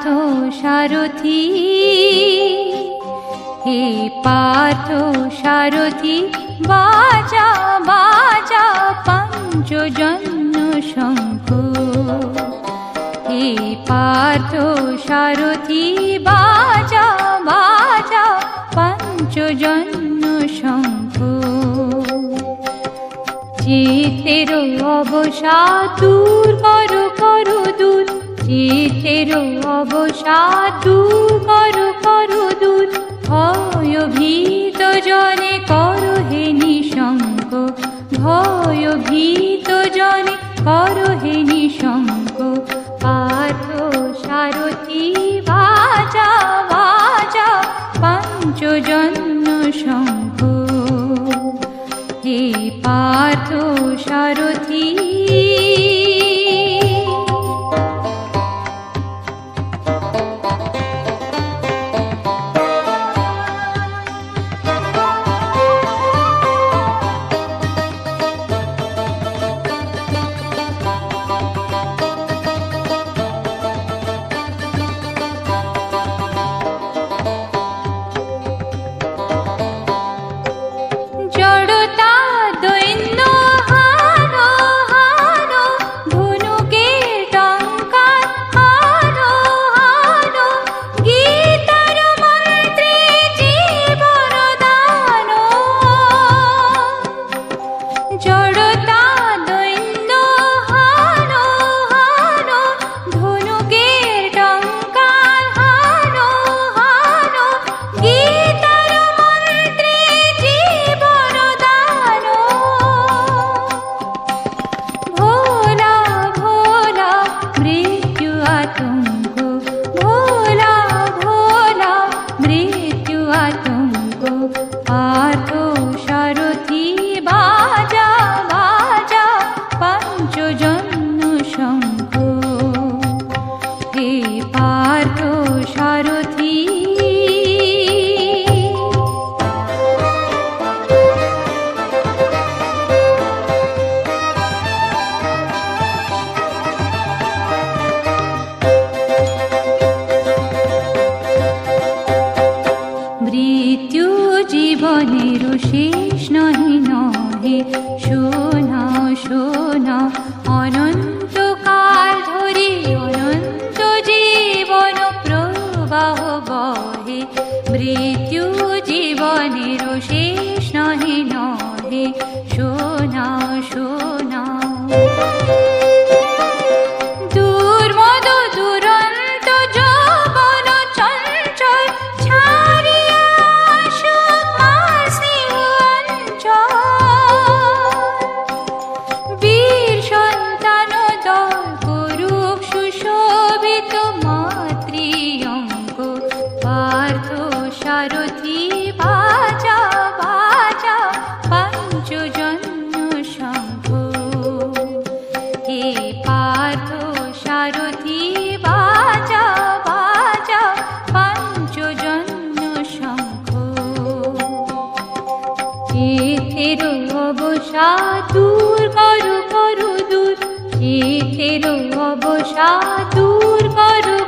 পার্থ সারথি, হে পার্থ সারথি, বাজা বাজা পঞ্চজন্য শঙ্খ। হে পার্থ সারথি, বাজা বাজা পঞ্চজন্য শঙ্খ। চিতের অবসাদ দূর করো করো দূর, চিতের অবসাদ দূর করো করো দূর। ভয়ভীত জনে করো হে নিঃশঙ্ক, ভয়ভীত জনে করো হে নিঃশঙ্ক। পার্থ সারথি, বাজা বাজা পঞ্চজন্য শঙ্খ। হে পার্থ সারথি, পার্থ সারথি, বাজা বাজা পঞ্চজন্য শঙ্খ। হে পার্থ সারথি, মৃত্যু জীবনের শেষ নহে নহে। শোনা শোনা অনন্তকাল ধরে অনন্ত জীবন প্রবাহ বহে। মৃত্যু জীবনের শেষ নহে নহে। শোনা শোনা দুর্মদ দুরন্ত যৌবন চঞ্চল ছাড়িয়া আসুক মাসি অঞ্চল। বীর সন্তান দল করুক সুশোভিত মাতৃঅঙ্গ। পার্থ সারথি, বাজা বাজা পঞ্চজন্য শঙ্খ। হে পার্থ সারথি, বাজা বাজা পঞ্চজন্য শঙ্খ। চিতের অবসাদ দূর করো করো দূর, চিতের অবসাদ দূর করো